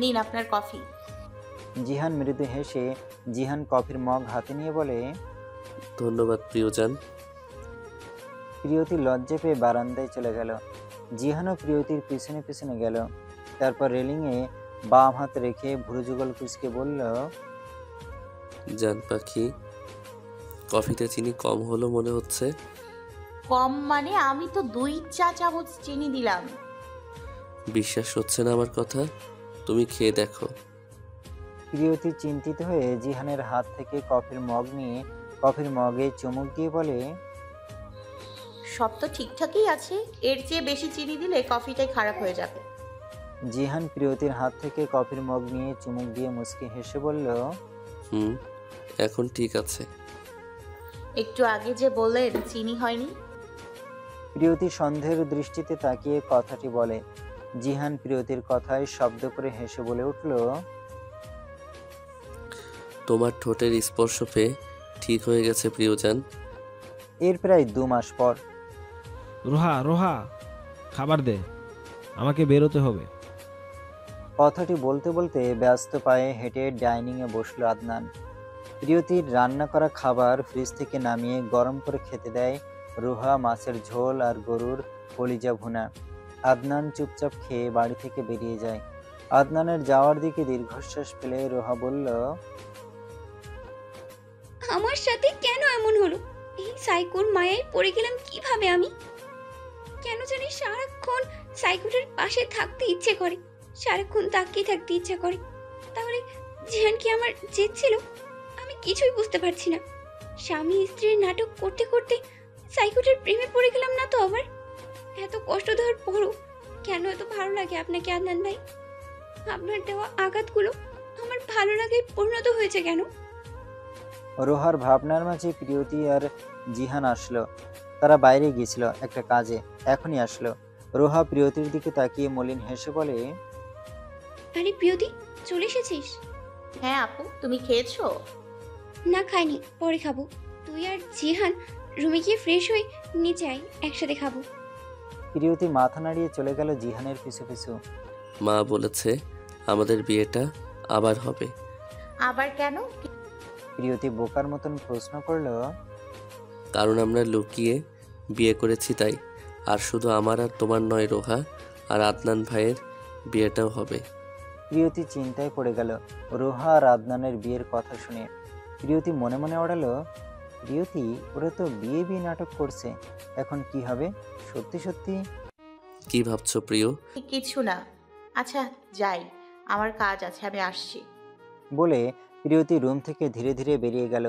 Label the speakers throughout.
Speaker 1: নিন আপনার কফি।
Speaker 2: জিহান মৃদু হেসে জিহান কফির মগ হাতে নিয়ে বলে,
Speaker 3: ধন্যবাদ প্রিয়জান।
Speaker 2: প্রিয়তি লজ্জা পেয়ে বারান্দায় চলে গেল। জিহানও প্রিয়তির পিছনে পিছনে গেল। তারপর রেলিংয়ে বাম হাত রেখে ভুরুযুগল কুঁচকে বলল,
Speaker 3: জান পাখি, কফিতে চিনি কম হলো মনে হচ্ছে।
Speaker 1: কম মানে আমি তো 2 চা চামচ চিনি দিলাম।
Speaker 3: বিশ্বাস হচ্ছে না আমার কথা? তুমি খেয়ে দেখো।
Speaker 2: প্রিয়তি চিন্তিত হয়ে জিহানের হাত থেকে কফির মগ নিয়ে কফির মগে চুমুক দিয়ে বলে,
Speaker 1: সব তো ঠিকঠাকই আছে, এর চেয়ে বেশি চিনি দিলে কফিটাই খারাপ হয়ে যাবে।
Speaker 2: জিহান প্রিয়তির হাত থেকে কফির মগ নিয়ে চুমুক দিয়ে মুচকি হেসে বলল,
Speaker 3: হুম, এখন ঠিক আছে।
Speaker 1: একটু আগে যে বললেন চিনি হয়নি।
Speaker 2: প্রিয়তি সন্দেহের দৃষ্টিতে তাকিয়ে কথাটি বলে। জিহান প্রিয়তির কথায় শব্দ করে হেসে বলে উঠল,
Speaker 3: তোমার ঠোঁটের স্পর্শ পেয়ে ঠিক হয়ে গেছে প্রিয়জান।
Speaker 2: এর প্রায় 2 মাস পর।
Speaker 4: রোহা রোহা, খাবার দে, আমাকে বেরোতে হবে।
Speaker 2: কথাটি বলতে বলতে ব্যস্ত পায়ে হেঁটে ডাইনিংয়ে বসলো আদনান। প্রিয়তির রান্না করা খাবার ফ্রিজ থেকে নামিয়ে গরম করে খেতে দেয় রোহা। মাছের ঝোল আর গরুর কলিজা ভুনা। আদনান চুপচাপ খেয়ে বাড়ি থেকে বেরিয়ে যায়। আদনানের যাওয়ার দিকে দীর্ঘশ্বাস ফেলে রোহা বলল,
Speaker 5: আমার সাথে কেন এমন হলো? এই সাইকোর মায়ায় পড়ে গেলাম কিভাবে আমি? কেন জানি সারাক্ষণ সাইকোটার পাশে থাকতে ইচ্ছে করে, সারাক্ষণ তাকিয়ে থাকতে ইচ্ছে করে। তাহলে জিহান কি আমার জেদ ছিল? আমি কিছুই বুঝতে পারছি না। স্বামী স্ত্রীর নাটক করতে করতে সাইকোটার প্রেমে পড়ে গেলাম না তো আবার? এত কষ্ট দেওয়ার পরও কেন এত ভালো লাগে আপনাকে আদনান ভাই? আপনার দেওয়া আঘাতগুলো আমার ভালো লাগায় পরিণত হয়েছে কেন?
Speaker 2: রোহার ভাবনার মাঝে প্রিয়তি আর জিহান আসলো। তারা বাইরে গিয়েছিল একটা কাজে, এখনই আসলো। রোহা প্রিয়তির দিকে তাকিয়ে মলিন হেসে বলে,
Speaker 5: আরে প্রিয়তি, চলে এসেছিস?
Speaker 1: হ্যাঁ আপু, তুমি খেয়েছো?
Speaker 5: না খাইনি, পরে খাবো। তুই আর জিহান রুমে গিয়ে ফ্রেশ হয়ে নিচে আয়, একসাথে খাবো।
Speaker 2: প্রিয়তি মাথা নাড়িয়ে চলে গেল জিহানের পিছু পিছু।
Speaker 3: মা বলেছে আমাদের বিয়েটা আবার হবে।
Speaker 1: আবার কেন?
Speaker 2: প্রিয়তি বোকার মতন প্রশ্ন করলো,
Speaker 3: কারণ আমরা লুকিয়ে বিয়ে করেছি তাই। আর শুধু আমার আর তোমার নয় রোহা, আর আদনান ভাইয়ের বিয়েটাও হবে।
Speaker 2: প্রিয়তি চিন্তায় পড়ে গেল রোহা আর আদনানের বিয়ের কথা শুনে। প্রিয়তি মনে মনে ওড়ালো, প্রিয়তি ওরা তো বিয়ে বিয়ে নাটক করছে, এখন কি হবে? সত্যি সত্যি?
Speaker 3: কি ভাবছো প্রিয়?
Speaker 1: কিছু না। আচ্ছা যাই, আমার কাজ আছে, আমি আসছি।
Speaker 2: বলে প্রিয়তি রুম থেকে ধীরে ধীরে বেরিয়ে গেল।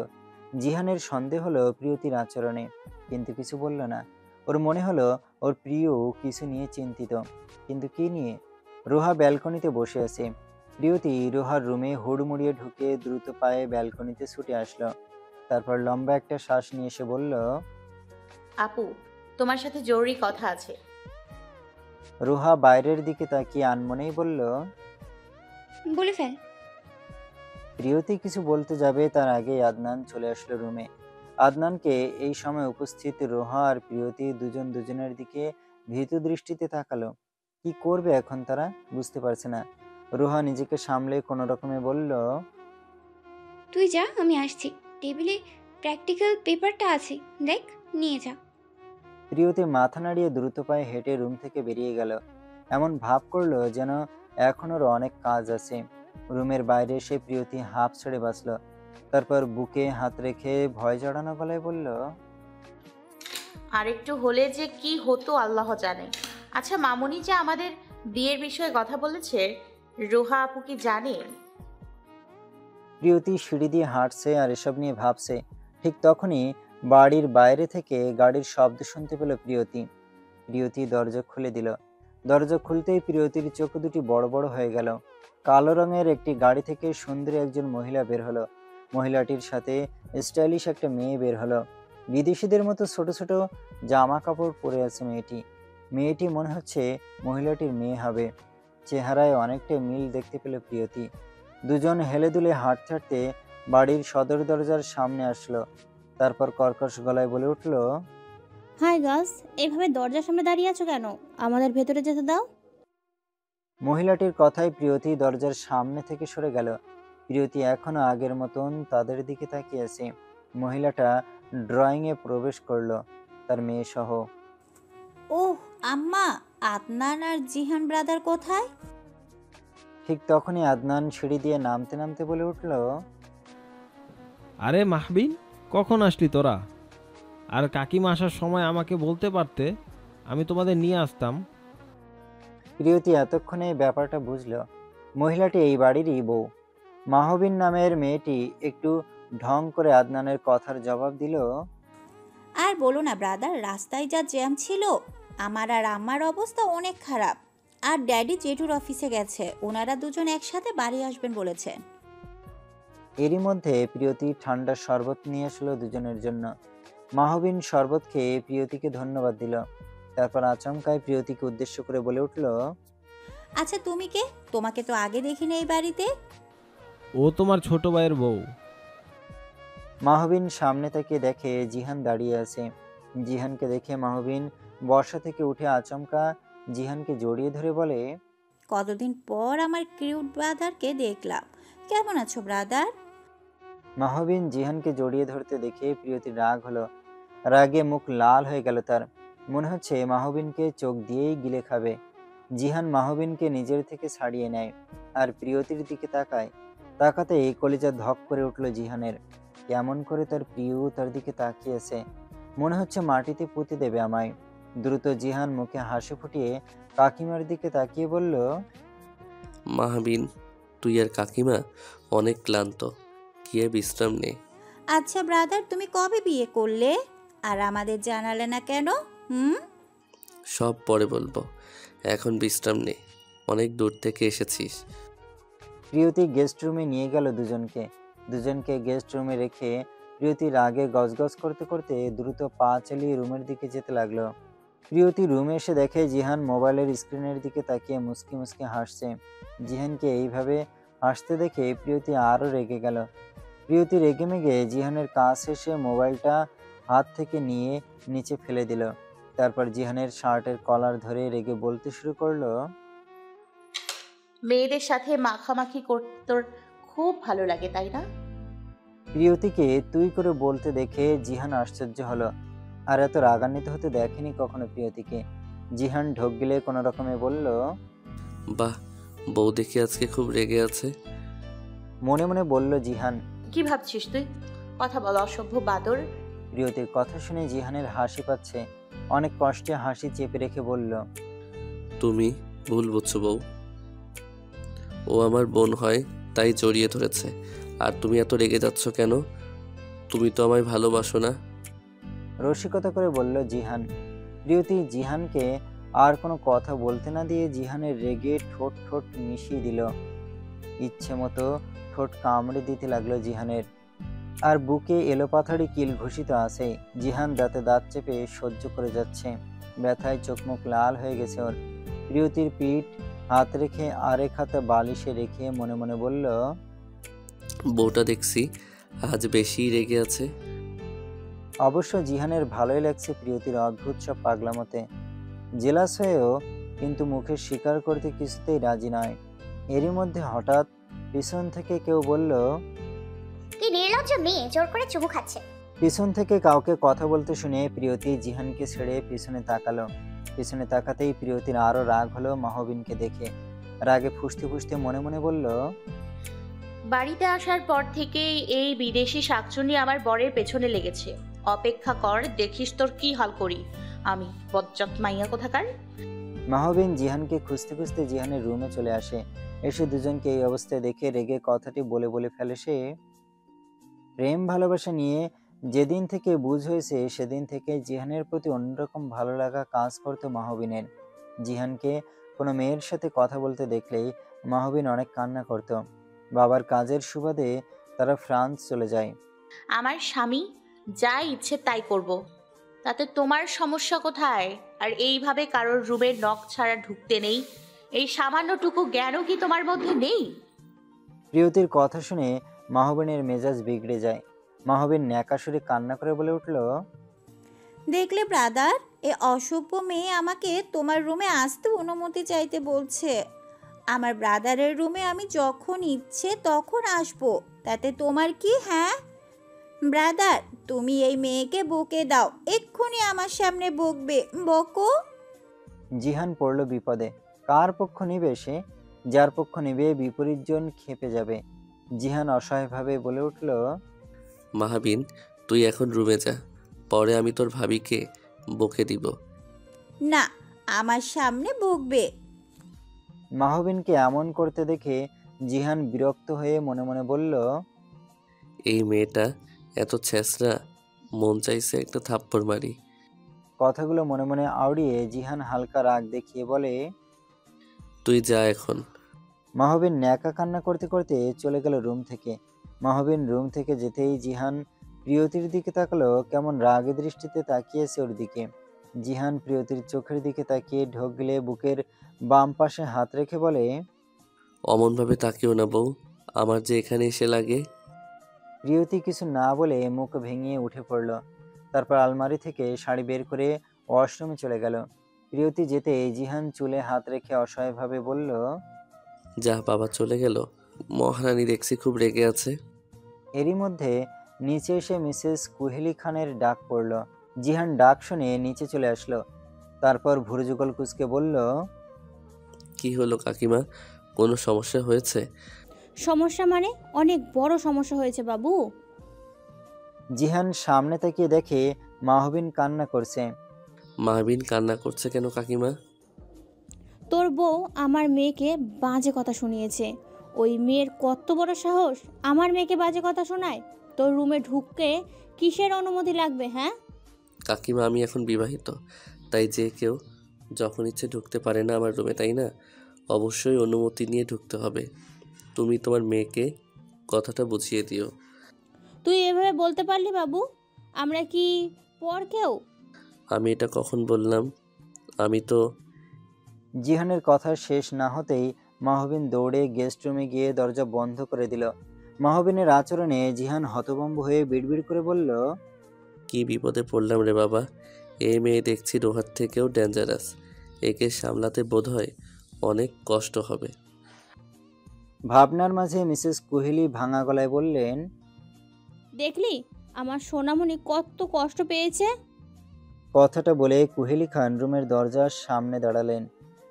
Speaker 2: জিহানের সন্দেহ হলো প্রিয়তির আচরণে, কিন্তু কিছু বলল না। ওর মনে হলো ওর প্রিয় কিছু নিয়ে চিন্তিত, কিন্তু কি নিয়ে? রোহা ব্যালকনিতে বসে আছে। প্রিয়তি রোহার রুমে হুড়মুড়িয়ে ঢুকে দ্রুত পায়ে ব্যালকনিতে ছুটে আসলো। তারপর লম্বা একটা শ্বাস নিয়ে এসে বলল,
Speaker 1: আপু, তোমার সাথে জরুরি কথা আছে।
Speaker 2: রোহা বাইরের দিকে তাকিয়ে আনমনেই বলল,
Speaker 5: বলে ফেল।
Speaker 2: প্রিয়তি কিছু বলতে যাবে তার আগেই আদনান চলে আসলো রুমে। আদনানকে এই সময় উপস্থিত রোহা আর প্রিয়তি দুজন দুজনের দিকে ভীতু দৃষ্টিতে তাকালো। কি করবে এখন তারা বুঝতে পারছে না। রোহা নিজেকে সামলে কোনো রকমে বলল,
Speaker 5: তুই যা, আমি আসছি। টেবিলে প্র্যাকটিক্যাল পেপারটা আছে, দেখ, নিয়ে যা।
Speaker 2: প্রিয়তি মাথা নাড়িয়ে দ্রুত পায়ে হেঁটে রুম থেকে বেরিয়ে গেল। এমন ভাব করলো যেন এখন ওর অনেক কাজ আছে। রুমের বাইরে এসে প্রিয়তি হাঁপ ছেড়ে বাঁচল। তারপর বুকে হাত রেখে ভয় জড়ানো গলায় বলল,
Speaker 1: আরেকটু হলে যে কি হতো আল্লাহ জানে। আচ্ছা মামুনি যে আমাদের বিয়ের বিষয়ে কথা বলেছে, রোহা আপু কি জানে?
Speaker 2: প্রিয়তি সিঁড়ি দিয়ে হাঁটছে আর এসব নিয়ে ভাবছে। ঠিক তখনই বাড়ির বাইরে থেকে গাড়ির শব্দ শুনতে পেল প্রিয়তি। প্রিয়তি দরজা খুলে দিল। দরজা খুলতেই প্রিয়তির চোখ দুটি বড় বড় হয়ে গেল। কালো রঙের একটি গাড়ি থেকে সুন্দরী একজন মহিলা বের হলো। মহিলাটির সাথে স্টাইলিশ একটা মেয়ে বের হলো। বিদেশিদের মতো ছোট ছোট জামা কাপড় পরে আছে মেয়েটি। মেয়েটি মনে হচ্ছে মহিলাটির মেয়ে হবে। চেহারায় অনেকটাই মিল দেখতে পেল প্রিয়তি। দুজন হেলে দুলে হাঁটতে হাঁটতে বাড়ির সদর দরজার সামনে আসলো। তারপর কর্কশ গলায় বলে উঠল,
Speaker 6: হাই গার্লস, এভাবে দরজার সামনে দাঁড়িয়ে আছো কেন? আমাদের ভেতরে যেতে দাও।
Speaker 2: মহিলাটির কথায় প্রিয়তি দরজার সামনে থেকে সরে গেল। প্রিয়তি এখনো আগের মতন তাদের দিকে তাকিয়ে আছে। মহিলাটা ড্রয়িংয়ে প্রবেশ করলো, তার মেয়ে সহ।
Speaker 6: ওহ আম্মা, আদনান আর জিহান ব্রাদার কোথায়?
Speaker 2: ঠিক তখনই আদনান সিঁড়ি দিয়ে নামতে নামতে বলে উঠল,
Speaker 4: আরে মাহবিন, কখন আসলি তোরা? আর কাকিমা আসার সময় আমাকে বলতে পারতে, আমি তোমাদের নিয়ে আসতাম।
Speaker 2: প্রিয়তি এতক্ষণে ব্যাপারটা বুঝল। মহিলাটি এই বাড়িরই বউ। মাহবিন নামের মেয়েটি একটু ঢং করে আদনানের কথার জবাব দিল,
Speaker 6: আর বলো না ব্রাদার, রাস্তায় যা জ্যাম ছিল, আমার আর আম্মার অবস্থা অনেক খারাপ। আর ড্যাডি জেঠুর অফিসে গেছে, ওনারা দুজন একসাথে বাড়ি আসবেন বলেছেন।
Speaker 2: এরই মধ্যে প্রিয়তি ঠান্ডা শরবত নিয়ে আসলো দুজনের জন্য। মাহবিন শরবত খেয়ে প্রিয়তিকে ধন্যবাদ দিল। তারপর আচমকায় প্রিয়তিকে উদ্দেশ্য করে বলে উঠল,
Speaker 6: আচ্ছা তুমি কে? তোমাকে তো আগে দেখিনি এই বাড়িতে।
Speaker 4: ও তোমার ছোট ভাইয়ের বউ।
Speaker 2: মাহবিন সামনে তাকিয়ে দেখে জিহান দাঁড়িয়ে আছে। জিহানকে দেখে মাহবিন বর্ষা থেকে উঠে আচমকা জিহানকে জড়িয়ে ধরে বলে,
Speaker 6: কতদিন পর আমার কিউট ব্রাদারকে দেখলাম। কেমন আছো ব্রাদার?
Speaker 2: মাহবিন জিহানকে জড়িয়ে ধরতে দেখে প্রিয়তির রাগ হলো। রাগে মুখ লাল হয়ে গেল তার। মনে হচ্ছে মাহবিনকে চোখ দিয়েই গিলে খাবে। জিহান মাহবিনকে নিজের থেকে ছাড়িয়ে নেয় আর প্রিয়তির দিকে তাকায়। তাকাতেই কলিজা ধক করে উঠল জিহানের। কেমন করে তার প্রিয় তার দিকে তাকিয়েছে, মনে হচ্ছে মাটিতে পুঁতে দেবে আমায়। দ্রুত জিহান মুখে হাসি ফুটিয়ে কাকিমার দিকে তাকিয়ে বলল,
Speaker 3: মাহবিন, তুই আর কাকিমা অনেক ক্লান্ত, গিয়ে বিশ্রাম নে।
Speaker 6: আচ্ছা ব্রাদার, তুমি কবে বিয়ে করলে? আর আমাদের জানালে না কেন?
Speaker 3: সব পরে বলবো, এখন বিশ্রাম নে, অনেক দূর থেকে এসেছিস।
Speaker 2: প্রিয়তি গেস্ট রুমে নিয়ে গেল দুজনকে গেস্ট রুমে রেখে প্রিয়তি রাগে গজগজ করতে করতে দ্রুত পা চালিয়ে রুমের দিকে যেতে লাগলো। প্রিয়তি রুমে এসে দেখে জিহান মোবাইলের স্ক্রিনের দিকে তাকিয়ে মুচকি মুচকি হাসছে। জিহানকে এইভাবে হাসতে দেখে প্রিয়তি আরও রেগে গেল। প্রিয়তি রেগে মেগে জিহানের কাছ এসে মোবাইলটা হাত থেকে নিয়ে নিচে ফেলে দিল। তারপর জিহানের শার্টের কলার ধরে রেগে বলতে শুরু করলো,
Speaker 1: মেয়েদের সাথে মাখামাখি করতে তোর খুব ভালো লাগে তাই না?
Speaker 2: প্রিয়তিকে তুই করে বলতে দেখে জিহান আশ্চর্য হলো। আর এত রাগান্বিত হতে দেখেনি কখনো প্রিয়তিকে। জিহান ঢোক গিলে কোনো রকমে বলল,
Speaker 3: বাহ, বউ দেখি আজকে খুব রেগে আছে।
Speaker 2: মনে মনে বলল জিহান।
Speaker 1: কি ভাবছিস তুই? কথা বল, অসভ্য বাদর।
Speaker 2: প্রিয়তির কথা শুনে জিহানের হাসি পাচ্ছে। অনেক কষ্টে হাসি চেপে রেখে বলল,
Speaker 3: তুমি ভুল বুঝছো বউ, ও আমার বোন হয় তাই জড়িয়ে ধরেছে। আর তুমি এত রেগে যাচ্ছ কেন? তুমি তো আমায় ভালোবাসো না?
Speaker 2: রসিকতা করে বলল জিহান। প্রিয়তি জিহানকে আর কোনো কথা বলতে না দিয়ে জিহানের রেগে ঠোঁট ঠোঁট মিশিয়ে দিল। ইচ্ছে মতো ঠোঁট কামড়ে দিতে লাগলো জিহানের। আর বুকে এলোপাথাড়ি কিল ঘুষিত আছে। জিহান দাঁতে দাঁত চেপে সহ্য করে যাচ্ছে। ব্যথায় চোখ মুখ লাল হয়ে গেছে ওর। প্রিয়তির পিঠ হাত রেখে আরেক হাতে বালিশে রেখে মনে মনে বলল,
Speaker 3: বউটা দেখছি আজ বেশি রেগে আছে।
Speaker 2: অবশ্য জিহানের ভালোই লাগছে প্রিয়তির অদ্ভুত সব পাগলামতে। জেলাস হয়েও কিন্তু মুখে স্বীকার করতে কিছুতেই রাজি নয়। এরই মধ্যে হঠাৎ পিছন থেকে কেউ বলল,
Speaker 7: কি নির্লজ্জ মেয়ে, জোর করে চুমু খাচ্ছে।
Speaker 2: পিছন থেকে কাউকে কথা বলতে শুনে প্রিয়তি জিহানকে ছেড়ে পিছনে তাকালো। পিছনে তাকাতেই প্রিয়তির আরো রাগ হলো মাহবিনকে দেখে। রাগে ফুঁসতে ফুঁসতে মনে মনে বলল,
Speaker 1: বাড়িতে আসার পর থেকেই এই বিদেশি শাকচুন্নি আমার বরের পেছনে লেগেছে। অপেক্ষা কর, দেখিস তোর কি হাল করি আমি, বজ্জাত মাইয়া কোথাকার।
Speaker 2: মাহবিন জিহানকে খুঁজতে খুঁজতে জিহানের রুমে চলে আসে। এসে দুজনকে এই অবস্থায় দেখে রেগে কথাটি বলে বলে ফেলে সে, প্রেম ভালোবাসা নিয়ে যেদিন থেকে বুঝ হয়েছে সেদিন থেকে জিহানের প্রতি অন্যরকম ভালো লাগা কাজ করতো মাহবিনের। জিহানকে কোনো মেয়ের সাথে কথা বলতে দেখলেই মাহবিন অনেক কান্না করত। বাবার কাজের সুবাদে তারা ফ্রান্স চলে যায়।
Speaker 1: আমার স্বামী যা ইচ্ছে তাই করব, তাতে তোমার সমস্যা কোথায়? আর এইভাবে কারোর রুমের নখ ছাড়া ঢুকতে নেই, এই সামান্যটুকু জ্ঞানও কি তোমার মধ্যে নেই?
Speaker 2: প্রিয়তির কথা শুনে মাহবিনের মেজাজ বিগড়ে যায়। মাহবিন ন্যাকাসুরে কান্না করে বলে উঠল,
Speaker 6: দেখলে ব্রাদার, এ অসভ্য মেয়ে আমাকে তোমার রুমে আসতে অনুমতি চাইতে বলছে। আমার ব্রাদারের রুমে আমি যখন ইচ্ছে তখন আসবো, তাতে তোমার কি? হ্যাঁ ব্রাদার, তুমি এই মেয়েকে বকে দাও, এক্ষুনি আমার সামনে বকবে, বকো।
Speaker 2: জিহান পড়ল বিপদে। কার পক্ষ নিবে সে? যার পক্ষ নিবে বিপরীত জন খেপে যাবে। জিহান অসহায়ভাবে বলে উঠল,
Speaker 3: মাহাবিন, তুই এখন রুমে যা, পরে আমি তোর ভাবিকে বকে দিব।
Speaker 6: না, আমার সামনে বকবে।
Speaker 2: মাহবিনকে এমন করতে দেখে জিহান বিরক্ত হয়ে মনে মনে বলল,
Speaker 3: এই মেয়েটা এত ছেঁচড়া, মন চাইছে একটা থাপ্পড় মারি।
Speaker 2: কথাগুলো মনে মনে আওড়িয়ে জিহান হালকা রাগ দেখিয়ে বলে,
Speaker 3: তুই যা এখন।
Speaker 2: মাহবিন ন্যাকা কান্না করতে করতে চলে গেল রুম থেকে। মাহবিন রুম থেকে যেতেই জিহান প্রিয়তির দিকে তাকালো। কেমন রাগের দৃষ্টিতে তাকিয়েছে ওর দিকে। জিহান প্রিয়তির চোখের দিকে তাকিয়ে ঢোক গিলে বুকের বাম পাশে হাত রেখে বলে,
Speaker 3: অমনভাবে তাকিও না বউ, আমার যে এখানে এসে লাগে।
Speaker 2: প্রিয়তি কিছু না বলে মুখ ভেঙে উঠে পড়ল। তারপর আলমারি থেকে শাড়ি বের করে ওয়াশরুমে চলে গেল। প্রিয়তি যেতে জিহান চুলে হাত রেখে অসহায়ভাবে বলল,
Speaker 3: যা, বাবা চলে গেল। মহারানী দেখছি খুব রেগে আছে।
Speaker 2: এরই মধ্যে নিচে এসে মিসেস কুহেলি খানের ডাক পড়ল। জিহান ডাক শুনে নিচে চলে আসলো। তারপর ভুরুযুগল কুচকে বলল,
Speaker 3: কি হলো কাকিমা, কোনো সমস্যা হয়েছে?
Speaker 8: সমস্যা মানে? অনেক বড় সমস্যা হয়েছে বাবু।
Speaker 2: জিহান সামনে তাকিয়ে দেখে মাহবিন কান্না করছে।
Speaker 3: মাহাবিন কান্না করছে কেন কাকিমা?
Speaker 8: তোর বউ আমার মেয়েকে বাজে কথা শুনিয়েছে। ওই মেয়ের কত বড় সাহস আমার মেয়েকে বাজে কথা শোনায়। তোর রুমে ঢুকতে কিসের অনুমতি লাগবে? হ্যাঁ
Speaker 3: কাকিমা, আমি এখন বিবাহিত, তাই যে কেউ যখন ইচ্ছে ঢুকতে পারে না আমার রুমে, তাই না? অবশ্যই অনুমতি নিয়ে ঢুকতে হবে। তুমি তোমার মেয়েকে কথাটা বুঝিয়ে দিও।
Speaker 8: তুই এভাবে বলতে পারলি বাবু? আমরা কি পর কেউ?
Speaker 3: আমি এটা কখন বললাম? আমি তো...
Speaker 2: জিহানের কথা শেষ না হতেই মাহবিন দৌড়ে গেস্ট রুমে গিয়ে দরজা বন্ধ করে দিল। মাহবিনের আচরণে জিহান হতভম্ব হয়ে বিড়বিড় করে বলল,
Speaker 3: কি বিপদে পড়লাম রে বাবা। এই মেয়ে দেখছি রোহার থেকেও ডেঞ্জারাস। একে সামলাতে বোধহয় অনেক কষ্ট হবে।
Speaker 2: ভাবনার মাঝে মিসেস কুহেলি ভাঙা গলায় বললেন,
Speaker 8: দেখলি আমার সোনামণি কত কষ্ট পেয়েছে।
Speaker 2: কথাটা বলে কুহেলি খান রুমের দরজার সামনে দাঁড়ালেন।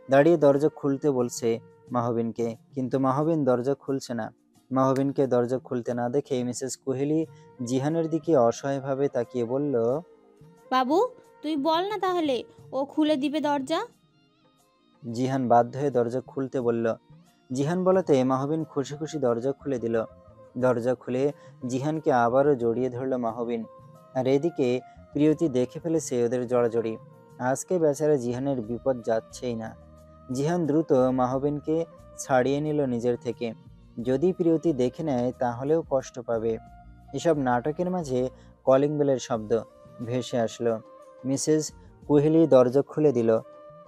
Speaker 2: দাঁড়িয়ে দরজা খুলতে বলছে মাহবিনকে, কিন্তু মাহবিন দরজা খুলছে না। মাহবিনকে দরজা খুলতে না দেখে মিসেস কুহেলি জিহানের দিকে অসহায়ভাবে তাকিয়ে বলল,
Speaker 8: বাবু তুই বল না তাহলে, ও খুলে দিবে দরজা।
Speaker 2: জিহান বাধ্য হয়ে দরজা খুলতে বলল। জিহান বলাতে মাহবিন খুশি খুশি দরজা খুলে দিল। দরজা খুলে জিহানকে আবারও জড়িয়ে ধরল মাহবিন। আর এদিকে প্রিয়তি দেখে ফেলেছে ওদের জড়াজড়ি। আজকে বেচারা জিহানের বিপদ যাচ্ছেই না। জিহান দ্রুত মাহবিনকে ছাড়িয়ে নিল নিজের থেকে। যদি প্রিয়তি দেখে নেয় তাহলেও কষ্ট পাবে। এসব নাটকের মাঝে কলিং বেলের শব্দ ভেসে আসলো। মিসেস কুহেলি দরজা খুলে দিল।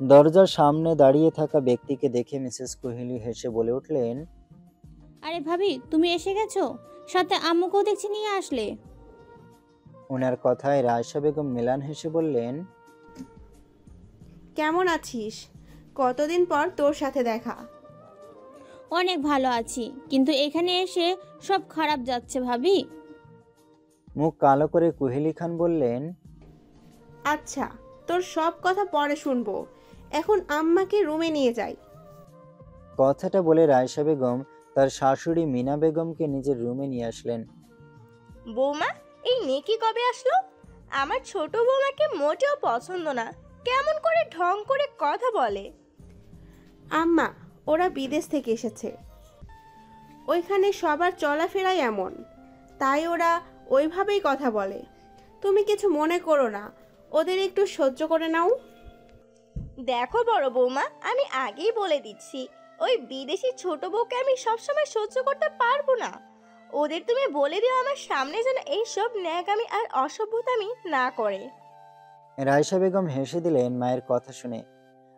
Speaker 2: দরজার সামনে দাঁড়িয়ে থাকা ব্যক্তিকে দেখে মিসেস কুহেলি হেসে বলে উঠলেন,
Speaker 8: আরে ভাবি তুমি এসে গেছো, সাথে আম্মুকেও দেখছি নিয়ে আসলে।
Speaker 2: ওনার কথায় রায়শা বেগম মেলান হেসে বললেন,
Speaker 9: কেমন আছিস? কতদিন পর তোর সাথে দেখা।
Speaker 8: অনেক ভালো আছি, কিন্তু এখানে এসে সব খারাপ যাচ্ছে ভাবি।
Speaker 2: মুখ কালো করে কুহেলি খান বললেন,
Speaker 9: আচ্ছা, তোর সব কথা পরে শুনবো, এখন আম্মাকে রুমে নিয়ে যাই।
Speaker 2: কথাটা বলে রায়শা বেগম তার শাশুড়ি মিনা বেগমকে নিজের রুমে নিয়ে আসলেন।
Speaker 10: বৌমা, এই নেকি কবে আসলো? আমার ছোট বৌমাকে মোটেও পছন্দ না, কেমন করে ঢং করে কথা বলে।
Speaker 9: আম্মা, ওরা বিদেশ থেকে এসেছে, ওইখানে সবার চলাফেরাই এমন, তাই ওরা ওইভাবেই কথা বলে। তুমি কিছু মনে করো না, ওদের একটু সহ্য করে নাও।
Speaker 10: দেখো বড় বৌমা, আমি আগেই বলে দিচ্ছি, ওই বিদেশি ছোট বউকে আমি সবসময় সহ্য করতে পারবো না। ওদের তুমি বলে দিও আমার সামনে যেন এইসব ন্যাকামি আর অসভ্যতামি না করে।
Speaker 2: রায়শা বেগম হেসে দিলেন মায়ের কথা শুনে,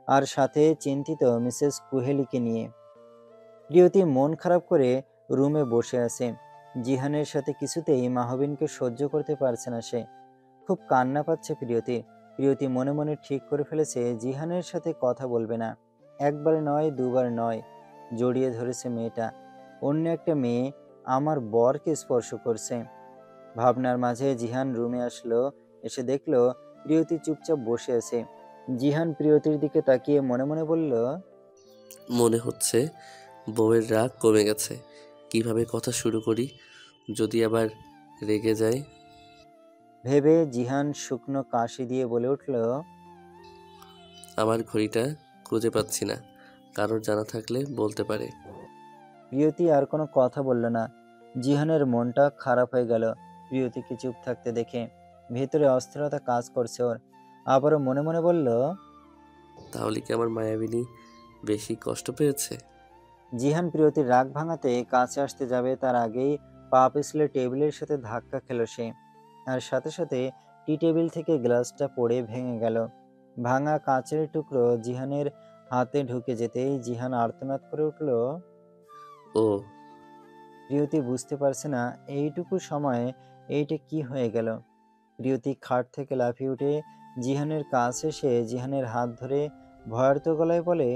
Speaker 2: আর সাথে চিন্তিত মিসেস কুহেলিকে নিয়ে। প্রিয়তি মন খারাপ করে রুমে বসে আছে। জিহানের সাথে কিছুতেই মাহবিনকে সহ্য করতে পারছে না সে। খুব কান্না পাচ্ছে প্রিয়তি। প্রিয়তি মনে মনে ঠিক করে ফেলেছে জিহানের সাথে কথা বলবে না। একবার নয়, দুবার নয়, জড়িয়ে ধরেছে মেয়েটা। অন্য একটা মেয়ে আমার বরকে স্পর্শ করছে। ভাবনার মাঝে জিহান রুমে আসলো। এসে দেখলো প্রিয়তি চুপচাপ বসে আছে। জিহান প্রিয়তির দিকে তাকিয়ে মনে মনে বলল,
Speaker 3: মনে হচ্ছে বউয়ের রাগ কমে গেছে। কিভাবে কথা শুরু করি, যদি আবার রেগে যায়?
Speaker 2: ভেবে জিহান শুকনো কাশি দিয়ে বলে উঠল,
Speaker 3: আমার ঘড়িটা খুঁজে পাচ্ছি না, কারোর জানা থাকলে বলতে পারে।
Speaker 2: প্রিয়তি আর কোনো কথা বলল না। জিহানের মনটা খারাপ হয়ে গেল প্রিয়তিকে চুপ থাকতে দেখে। ভেতরে অস্থিরতা কাজ করছে ওর। আবারও মনে মনে বলল,
Speaker 3: তাহলে কি আমার মায়াবিনী বেশি কষ্ট পেয়েছে?
Speaker 2: জিহান প্রিয়তির রাগ ভাঙাতে কাছে আসতে যাবে, তার আগেই পা পিছলে টেবিলের সাথে ধাক্কা খেল সে। আর সাথে সাথে টি টেবিল থেকে গ্লাসটা পড়ে ভেঙে গেল। ভাঙা কাঁচের টুকরো জিহানের হাতে ঢুকে যেতেই জিহান আর্তনাদ করে উঠল।
Speaker 3: ও,
Speaker 2: প্রিয়তি বুঝতে পারছে না এইটুকু সময়ে এইটা কি হয়ে গেল। প্রিয়তি খাট থেকে লাফিয়ে উঠে জিহানের কাছে এসে জিহানের হাত ধরে ভয়ার্ত গলায় বলে,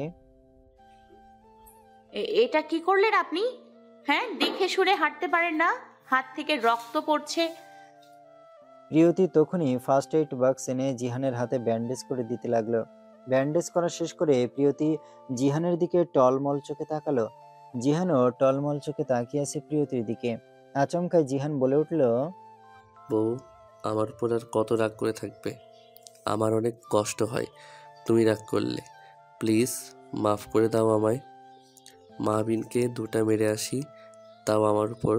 Speaker 1: এটা কি করলেন আপনি? হ্যাঁ, দেখে শুনে হাঁটতে পারেন না? হাত থেকে রক্ত পড়ছে।
Speaker 2: প্রিয়তি তখনই ফার্স্ট এইড বক্স এনে জিহানের হাতে ব্যান্ডেজ করে দিতে লাগলো। ব্যান্ডেজ করা শেষ করে প্রিয়তি জিহানের দিকে টলমল চোখে তাকালো। জিহানও টলমল চোখে তাকিয়ে আছে প্রিয়তির দিকে। আচমকায় জিহান বলে উঠল,
Speaker 3: বউ আমার উপর আর কত রাগ করে থাকবে? আমার অনেক কষ্ট হয় তুমি রাগ করলে। প্লিজ মাফ করে দাও আমায়। মাহবিনকে দুটা মেরে আসি, তাও আমার উপর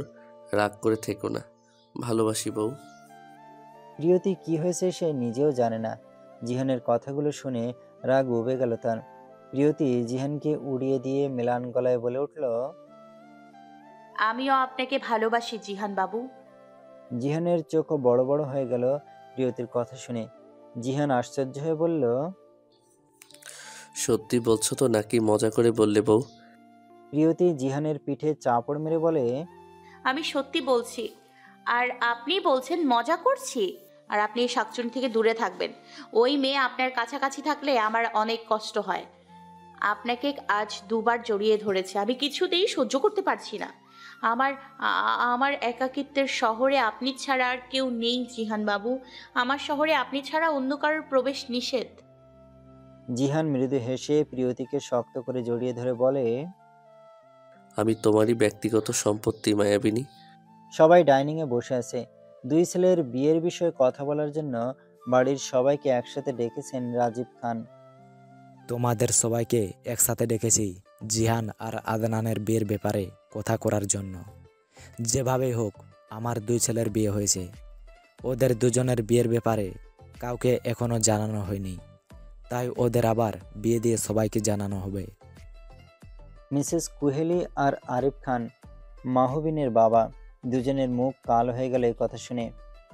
Speaker 3: রাগ করে থেকো না। ভালোবাসি বউ।
Speaker 2: প্রিয়তি কি হয়েছে সে নিজেও জানে না। জিহানের কথাগুলো শুনে রাগ উবে গেল তার। প্রিয়তি জিহানকে উড়িয়ে দিয়ে মেলান গলায় বলে উঠল,
Speaker 1: আমিও আপনাকে ভালোবাসি জিহান বাবু।
Speaker 2: জিহানের চোখও বড় বড় হয়ে গেল প্রিয়তির কথা শুনে। জিহান আশ্চর্য হয়ে বলল,
Speaker 3: সত্যি বলছো তো নাকি মজা করে বললে বউ?
Speaker 2: প্রিয়তি জিহানের পিঠে চাপড় মেরে বলে,
Speaker 1: আমি সত্যি বলছি। আর আপনি বলছেন মজা করছি? আর আপনি এই শাকচুনি থেকে দূরে থাকবেন। ওই মেয়ে আপনার কাছাকাছি থাকলে আমার অনেক কষ্ট হয়। আপনাকে আজ দুবার জড়িয়ে ধরেছে, আমি কিছুতেই সহ্য করতে পারছি না। আমার আমার একাকিত্বের শহরে আপনি ছাড়া আর কেউ নেই জিহান বাবু। আমার শহরে আপনি ছাড়া অন্য কারোর প্রবেশ নিষেধ।
Speaker 2: জিহান মৃদু হেসে প্রিয়তিকে শক্ত করে জড়িয়ে ধরে বলে,
Speaker 3: আমি তোমারই ব্যক্তিগত সম্পত্তি মায়াবিনী।
Speaker 2: সবাই ডাইনিংয়ে বসে আছে। দুই ছেলের বিয়ের বিষয়ে কথা বলার জন্য বাড়ির সবাইকে একসাথে ডেকেছেন রাজীব খান।
Speaker 11: তোমাদের সবাইকে একসাথে ডেকেছি জিহান আর আদনানের বিয়ের ব্যাপারে কথা করার জন্য। যেভাবেই হোক আমার দুই ছেলের বিয়ে হয়েছে, ওদের দুজনের বিয়ের ব্যাপারে কাউকে এখনো জানানো হয়নি, তাই ওদের আবার বিয়ে দিয়ে সবাইকে জানানো হবে।
Speaker 2: মিসেস কুহেলি আর আরিফ খান মাহবিনের বাবা, দুজনের মুখ কালো হয়ে গেল এই কথা শুনে।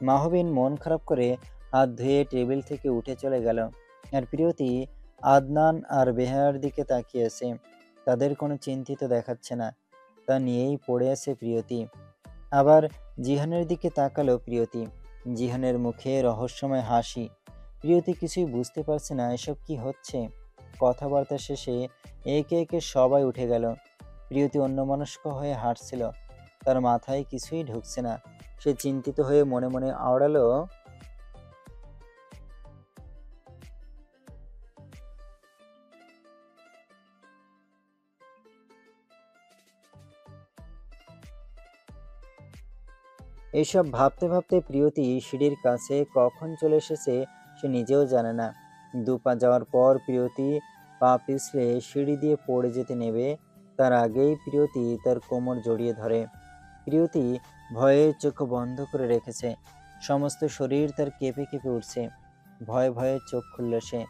Speaker 2: মাহবিন মন খারাপ করে হাত ধুয়ে টেবিল থেকে উঠে চলে গেল। আর প্রিয়তি আদনান আর বেহায়ার দিকে তাকিয়ে আছে। তাদের কোনো চিন্তিত দেখাচ্ছে না, তা নিয়েই পড়ে আছে প্রিয়তি। আবার জিহানের দিকে তাকালো প্রিয়তি। জিহানের মুখে রহস্যময় হাসি। প্রিয়তি কিছুই বুঝতে পারছে না এসব কি হচ্ছে। কথাবার্তা শেষে একে একে সবাই উঠে গেল। প্রিয়তি অন্যমনস্ক হয়ে হাঁটছিল, তার মাথায় কিছুই ঢুকছে না। সে চিন্তিত হয়ে মনে মনে আওড়ালো, এইসব ভাবতে ভাবতে প্রিয়তি সিঁড়ির কাছে কখন চলে এসেছে সে নিজেও জানে না। দুপা যাওয়ার পর প্রিয়তি পা পিছলে সিঁড়ি দিয়ে পড়ে যেতে নেবে, তার আগেই প্রিয়তি তার কোমর জড়িয়ে ধরে। প্রিয়তি ভয়ে চোখ বন্ধ করে রেখেছে। সমস্ত শরীর তার কেঁপে কেঁপে উঠছে। ভয়ে ভয়ে চোখ খুলল সে।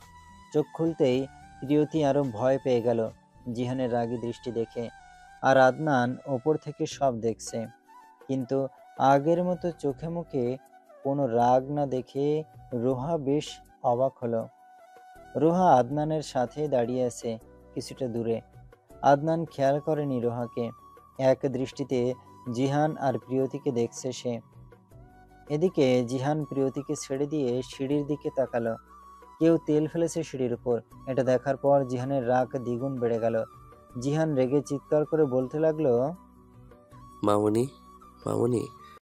Speaker 2: চোখ খুলতেই প্রিয়তি আরো ভয় পেয়ে গেল জিহানের রাগী দৃষ্টি দেখে। আর আদনান ওপর থেকে সব দেখছে, কিন্তু আগের মতো চোখে মুখে কোনো রাগ না দেখে রোহা বেশ অবাক হলো। রোহা আদনানের সাথে দাঁড়িয়ে আছে কিছুটা দূরে। আদনান খেয়াল করেনি রোহাকে। এক দৃষ্টিতে জিহান আর প্রিয়তিকে দেখছে সে। এদিকে জিহান প্রিয়তিকে ছেড়ে দিয়ে সিঁড়ির দিকে তাকালো। কেউ তেল ফেলেছে সিঁড়ির উপর। এটা দেখার পর জিহানের রাগ দ্বিগুণ বেড়ে গেল। জিহান রেগে চিৎকার করে বলতে লাগলো,
Speaker 3: মামনি মামনি